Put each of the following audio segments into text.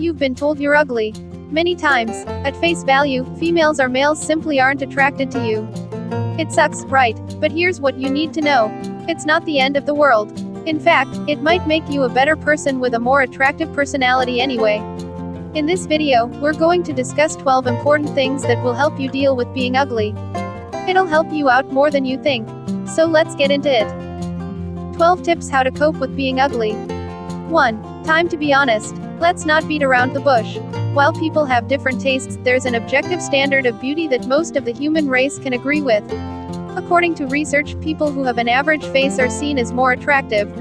You've been told you're ugly. Many times. At face value, females or males simply aren't attracted to you. It sucks, right? But here's what you need to know. It's not the end of the world. In fact, it might make you a better person with a more attractive personality anyway. In this video, we're going to discuss 12 important things that will help you deal with being ugly. It'll help you out more than you think. So let's get into it. 12 tips how to cope with being ugly. 1. Time to be honest. Let's not beat around the bush. While people have different tastes, there's an objective standard of beauty that most of the human race can agree with. According to research, people who have an average face are seen as more attractive.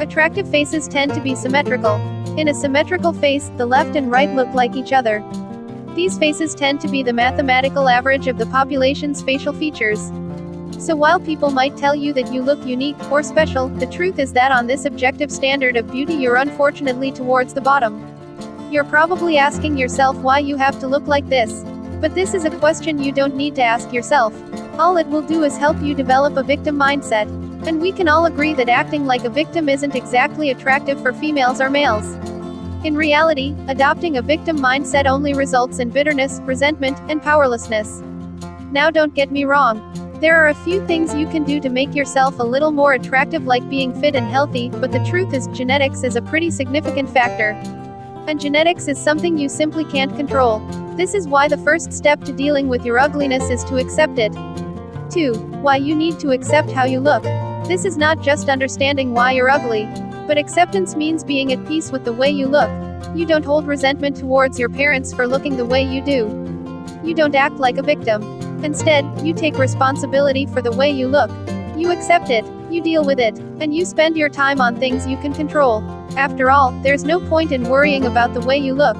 Attractive faces tend to be symmetrical. In a symmetrical face, the left and right look like each other. These faces tend to be the mathematical average of the population's facial features. So while people might tell you that you look unique or special, the truth is that on this objective standard of beauty you're unfortunately towards the bottom. You're probably asking yourself why you have to look like this. But this is a question you don't need to ask yourself. All it will do is help you develop a victim mindset. And we can all agree that acting like a victim isn't exactly attractive for females or males. In reality, adopting a victim mindset only results in bitterness, resentment, and powerlessness. Now don't get me wrong. There are a few things you can do to make yourself a little more attractive, like being fit and healthy, but the truth is genetics is a pretty significant factor. And genetics is something you simply can't control. This is why the first step to dealing with your ugliness is to accept it. 2. Why you need to accept how you look. This is not just understanding why you're ugly. But acceptance means being at peace with the way you look. You don't hold resentment towards your parents for looking the way you do. You don't act like a victim. Instead, you take responsibility for the way you look. You accept it, you deal with it, and you spend your time on things you can control. After all, there's no point in worrying about the way you look.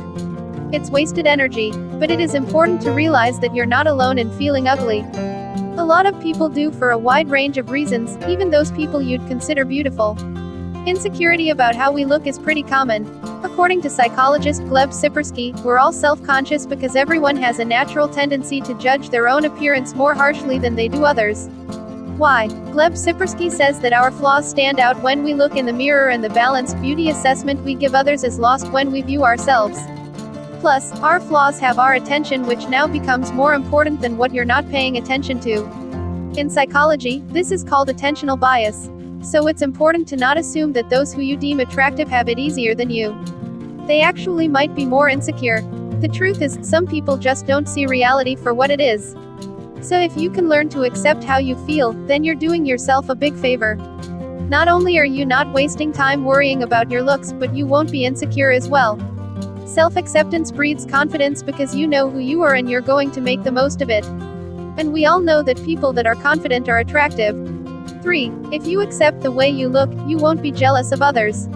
It's wasted energy. But it is important to realize that you're not alone in feeling ugly. A lot of people do for a wide range of reasons, even those people you'd consider beautiful. Insecurity about how we look is pretty common. According to psychologist Gleb Tsipursky, we're all self-conscious because everyone has a natural tendency to judge their own appearance more harshly than they do others. Why? Gleb Tsipursky says that our flaws stand out when we look in the mirror, and the balanced beauty assessment we give others is lost when we view ourselves. Plus, our flaws have our attention, which now becomes more important than what you're not paying attention to. In psychology, this is called attentional bias. So it's important to not assume that those who you deem attractive have it easier than you. They actually might be more insecure. The truth is, some people just don't see reality for what it is. So if you can learn to accept how you feel, then you're doing yourself a big favor. Not only are you not wasting time worrying about your looks, but you won't be insecure as well. Self-acceptance breeds confidence because you know who you are and you're going to make the most of it. And we all know that people that are confident are attractive. 3. If you accept the way you look, you won't be jealous of others.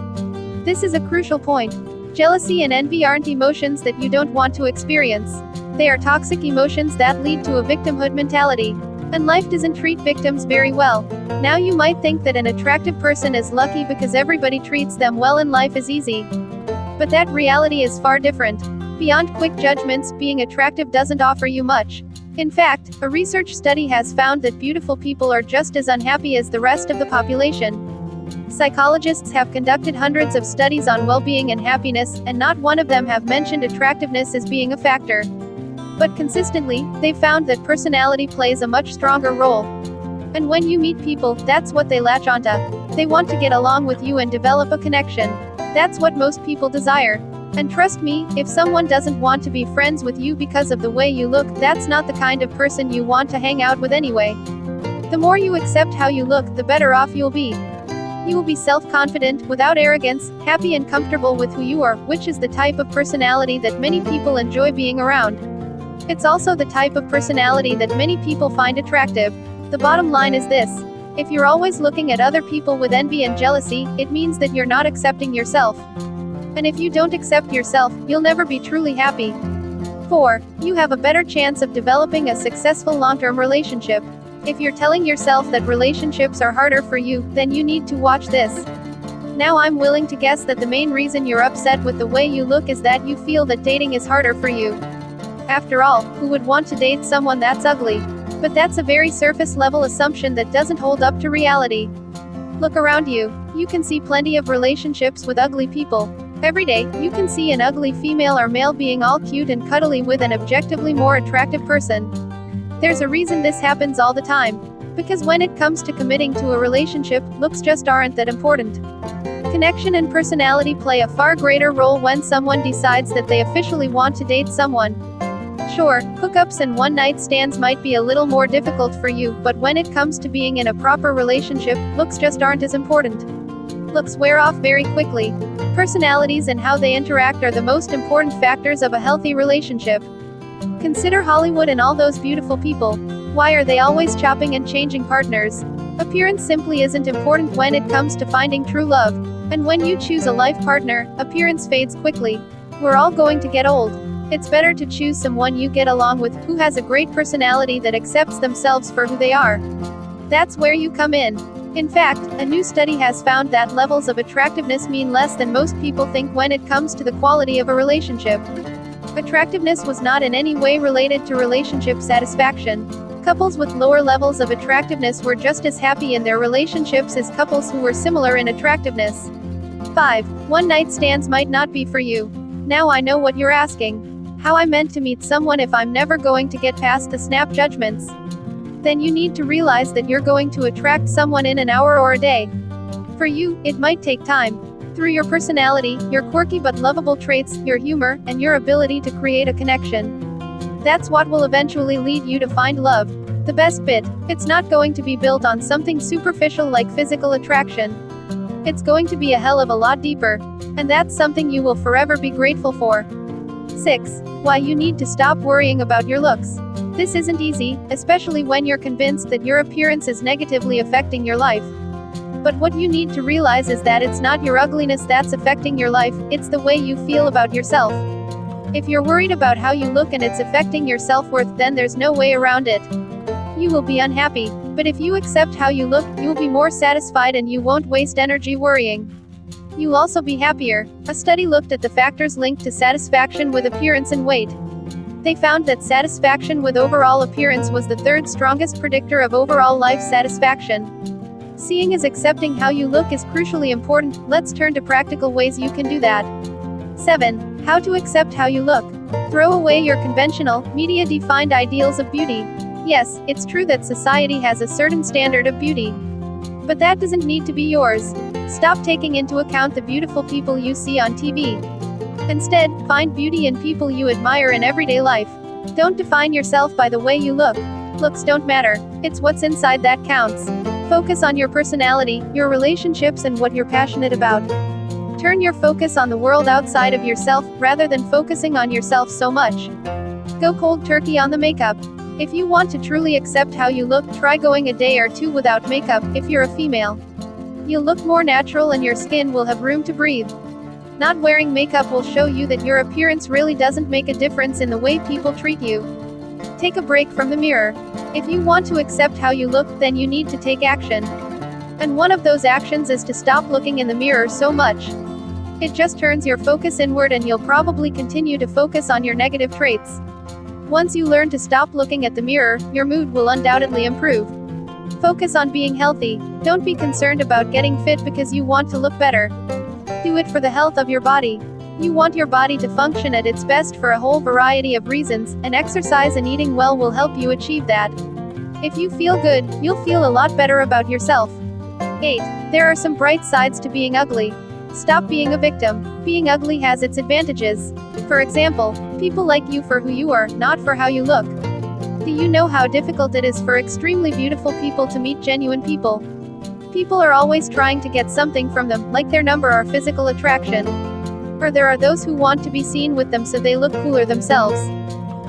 This is a crucial point. Jealousy and envy aren't emotions that you don't want to experience. They are toxic emotions that lead to a victimhood mentality. And life doesn't treat victims very well. Now you might think that an attractive person is lucky because everybody treats them well and life is easy. But that reality is far different. Beyond quick judgments, being attractive doesn't offer you much. In fact, a research study has found that beautiful people are just as unhappy as the rest of the population. Psychologists have conducted hundreds of studies on well-being and happiness, and not one of them have mentioned attractiveness as being a factor. But consistently, they've found that personality plays a much stronger role. And when you meet people, that's what they latch onto. They want to get along with you and develop a connection. That's what most people desire. And trust me, if someone doesn't want to be friends with you because of the way you look, that's not the kind of person you want to hang out with anyway. The more you accept how you look, the better off you'll be. You will be self-confident, without arrogance, happy and comfortable with who you are, which is the type of personality that many people enjoy being around. It's also the type of personality that many people find attractive. The bottom line is this. If you're always looking at other people with envy and jealousy, it means that you're not accepting yourself. And if you don't accept yourself, you'll never be truly happy. 4. You have a better chance of developing a successful long-term relationship. If you're telling yourself that relationships are harder for you, then you need to watch this. Now I'm willing to guess that the main reason you're upset with the way you look is that you feel that dating is harder for you. After all, who would want to date someone that's ugly? But that's a very surface-level assumption that doesn't hold up to reality. Look around you. You can see plenty of relationships with ugly people. Every day, you can see an ugly female or male being all cute and cuddly with an objectively more attractive person. There's a reason this happens all the time. Because when it comes to committing to a relationship, looks just aren't that important. Connection and personality play a far greater role when someone decides that they officially want to date someone. Sure, hookups and one-night stands might be a little more difficult for you, but when it comes to being in a proper relationship, looks just aren't as important. Looks wear off very quickly. Personalities and how they interact are the most important factors of a healthy relationship. Consider Hollywood and all those beautiful people. Why are they always chopping and changing partners? Appearance simply isn't important when it comes to finding true love. And when you choose a life partner, appearance fades quickly. We're all going to get old. It's better to choose someone you get along with, who has a great personality that accepts themselves for who they are. That's where you come in. In fact, a new study has found that levels of attractiveness mean less than most people think when it comes to the quality of a relationship. Attractiveness was not in any way related to relationship satisfaction. Couples with lower levels of attractiveness were just as happy in their relationships as couples who were similar in attractiveness. 5. One-night stands might not be for you. Now I know what you're asking. How I meant to meet someone if I'm never going to get past the snap judgments. Then you need to realize that you're going to attract someone in an hour or a day. For you, it might take time. Through your personality, your quirky but lovable traits, your humor, and your ability to create a connection. That's what will eventually lead you to find love. The best bit, it's not going to be built on something superficial like physical attraction. It's going to be a hell of a lot deeper. And that's something you will forever be grateful for. 6. Why you need to stop worrying about your looks. This isn't easy, especially when you're convinced that your appearance is negatively affecting your life. But what you need to realize is that it's not your ugliness that's affecting your life, it's the way you feel about yourself. If you're worried about how you look and it's affecting your self-worth, then there's no way around it. You will be unhappy. But if you accept how you look, you'll be more satisfied and you won't waste energy worrying. You'll also be happier. A study looked at the factors linked to satisfaction with appearance and weight. They found that satisfaction with overall appearance was the third strongest predictor of overall life satisfaction. Seeing as accepting how you look is crucially important, let's turn to practical ways you can do that. 7. How to accept how you look. Throw away your conventional, media-defined ideals of beauty. Yes, it's true that society has a certain standard of beauty. But that doesn't need to be yours. Stop taking into account the beautiful people you see on TV. Instead, find beauty in people you admire in everyday life. Don't define yourself by the way you look. Looks don't matter. It's what's inside that counts. Focus on your personality, your relationships, and what you're passionate about. Turn your focus on the world outside of yourself, rather than focusing on yourself so much. Go cold turkey on the makeup. If you want to truly accept how you look, try going a day or two without makeup, if you're a female. You'll look more natural and your skin will have room to breathe. Not wearing makeup will show you that your appearance really doesn't make a difference in the way people treat you. Take a break from the mirror. If you want to accept how you look, then you need to take action. And one of those actions is to stop looking in the mirror so much. It just turns your focus inward and you'll probably continue to focus on your negative traits. Once you learn to stop looking at the mirror, your mood will undoubtedly improve. Focus on being healthy. Don't be concerned about getting fit because you want to look better. Do it for the health of your body. You want your body to function at its best for a whole variety of reasons, and exercise and eating well will help you achieve that. If you feel good, you'll feel a lot better about yourself. 8. There are some bright sides to being ugly. Stop being a victim. Being ugly has its advantages. For example, people like you for who you are, not for how you look. Do you know how difficult it is for extremely beautiful people to meet genuine people? People are always trying to get something from them, like their number or physical attraction. Or there are those who want to be seen with them so they look cooler themselves.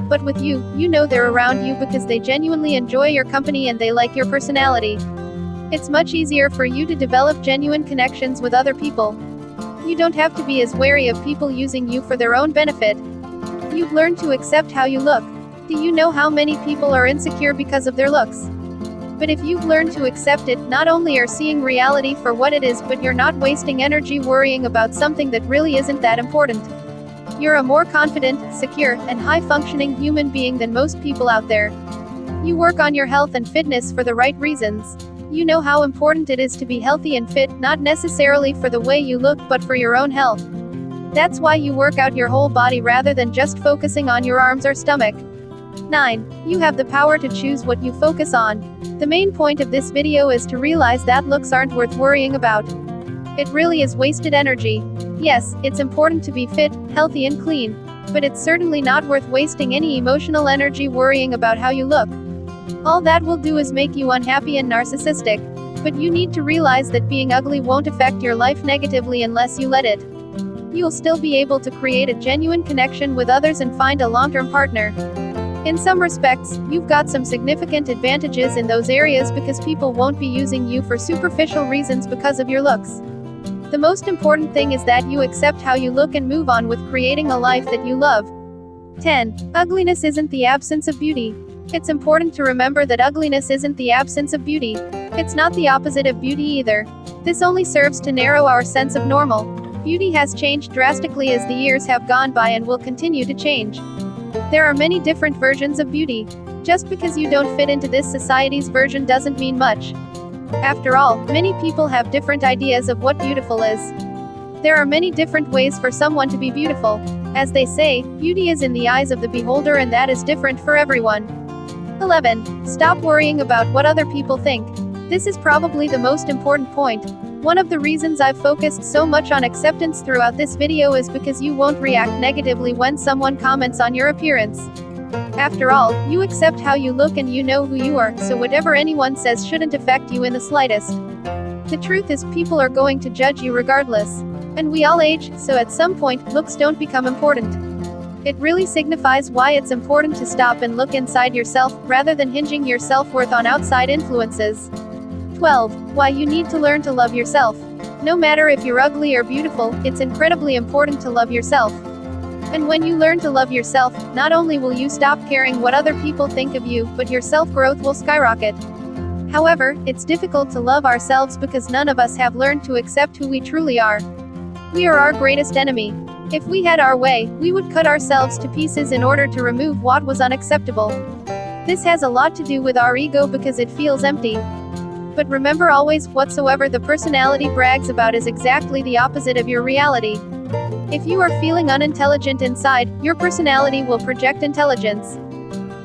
But with you, you know they're around you because they genuinely enjoy your company and they like your personality. It's much easier for you to develop genuine connections with other people. You don't have to be as wary of people using you for their own benefit. You've learned to accept how you look. Do you know how many people are insecure because of their looks? But if you've learned to accept it, not only are seeing reality for what it is, but you're not wasting energy worrying about something that really isn't that important. You're a more confident, secure, and high-functioning human being than most people out there. You work on your health and fitness for the right reasons. You know how important it is to be healthy and fit, not necessarily for the way you look, but for your own health. That's why you work out your whole body rather than just focusing on your arms or stomach. 9. You have the power to choose what you focus on. The main point of this video is to realize that looks aren't worth worrying about. It really is wasted energy. Yes, it's important to be fit, healthy and clean. But it's certainly not worth wasting any emotional energy worrying about how you look. All that will do is make you unhappy and narcissistic. But you need to realize that being ugly won't affect your life negatively unless you let it. You'll still be able to create a genuine connection with others and find a long-term partner. In some respects, you've got some significant advantages in those areas because people won't be using you for superficial reasons because of your looks. The most important thing is that you accept how you look and move on with creating a life that you love. 10. Ugliness isn't the absence of beauty. It's important to remember that ugliness isn't the absence of beauty. It's not the opposite of beauty either. This only serves to narrow our sense of normal. Beauty has changed drastically as the years have gone by and will continue to change. There are many different versions of beauty. Just because you don't fit into this society's version doesn't mean much. After all, many people have different ideas of what beautiful is. There are many different ways for someone to be beautiful. As they say, beauty is in the eyes of the beholder and that is different for everyone. 11. Stop worrying about what other people think. This is probably the most important point. One of the reasons I've focused so much on acceptance throughout this video is because you won't react negatively when someone comments on your appearance. After all, you accept how you look and you know who you are, so whatever anyone says shouldn't affect you in the slightest. The truth is, people are going to judge you regardless. And we all age, so at some point, looks don't become important. It really signifies why it's important to stop and look inside yourself, rather than hinging your self-worth on outside influences. 12. Why you need to learn to love yourself. No matter if you're ugly or beautiful, it's incredibly important to love yourself. And when you learn to love yourself, not only will you stop caring what other people think of you, but your self-growth will skyrocket. However, it's difficult to love ourselves because none of us have learned to accept who we truly are. We are our greatest enemy. If we had our way, we would cut ourselves to pieces in order to remove what was unacceptable. This has a lot to do with our ego because it feels empty. But remember always, whatsoever the personality brags about is exactly the opposite of your reality. If you are feeling unintelligent inside, your personality will project intelligence.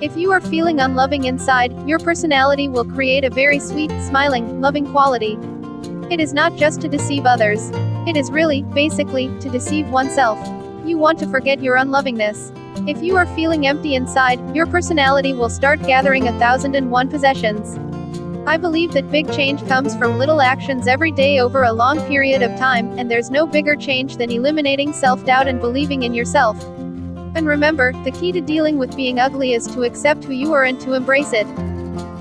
If you are feeling unloving inside, your personality will create a very sweet, smiling, loving quality. It is not just to deceive others. It is really, basically, to deceive oneself. You want to forget your unlovingness. If you are feeling empty inside, your personality will start gathering 1,001 possessions. I believe that big change comes from little actions every day over a long period of time, and there's no bigger change than eliminating self-doubt and believing in yourself. And remember, the key to dealing with being ugly is to accept who you are and to embrace it.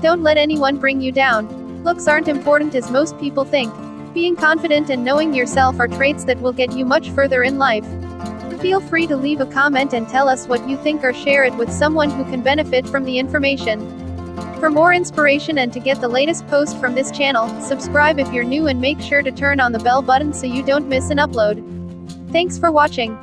Don't let anyone bring you down. Looks aren't important as most people think. Being confident and knowing yourself are traits that will get you much further in life. Feel free to leave a comment and tell us what you think or share it with someone who can benefit from the information. For more inspiration and to get the latest post from this channel, subscribe if you're new and make sure to turn on the bell button so you don't miss an upload. Thanks for watching.